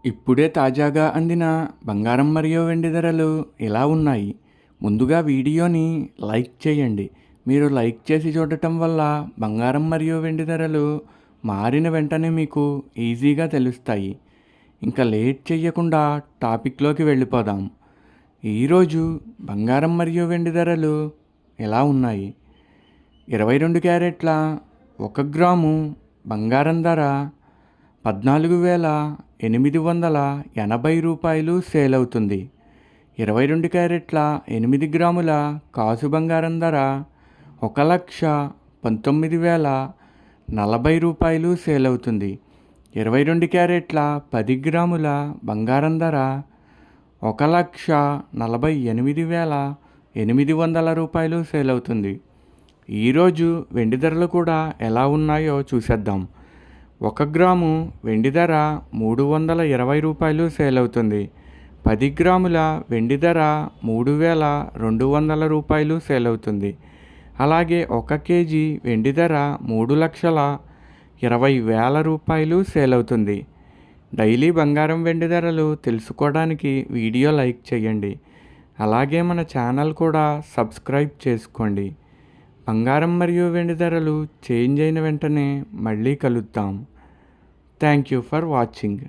ఇప్పుడే తాజాగా అందిన బంగారం మరియు వెండి ధరలు ఎలా ఉన్నాయి? ముందుగా వీడియోని లైక్ చేయండి. మీరు లైక్ చేసి చూడటం వల్ల బంగారం మరియు వెండి ధరలు మారిన వెంటనే మీకు ఈజీగా తెలుస్తాయి. ఇంకా లేట్ చేయకుండా టాపిక్లోకి వెళ్ళిపోదాం. ఈరోజు బంగారం మరియు వెండి ధరలు ఎలా ఉన్నాయి? 22 క్యారెట్ల 1 గ్రాము బంగారం ధర 14,880 సేల్ అవుతుంది. 22 క్యారెట్ల 8 గ్రాముల కాసు బంగారం ధర 1,19,040 సేల్ అవుతుంది. 22 క్యారెట్ల 10 గ్రాముల బంగారం ధర 1,48,800 సేల్ అవుతుంది. ఈరోజు వెండి ధరలు కూడా ఎలా ఉన్నాయో చూసేద్దాం. 1 గ్రాము వెండి ధర 320 సేల్ అవుతుంది. 10 గ్రాముల వెండి ధర 3,200 సేల్ అవుతుంది. అలాగే 1 కేజీ వెండి ధర 3,20,000 సేల్ అవుతుంది. డైలీ బంగారం వెండి ధరలు తెలుసుకోవడానికి వీడియో లైక్ చేయండి. అలాగే మన ఛానల్ కూడా సబ్స్క్రైబ్ చేసుకోండి. బంగారం మరియు వెండి ధరలు చేంజ్ అయిన వెంటనే మళ్ళీ కలుద్దాం. Thank you for watching.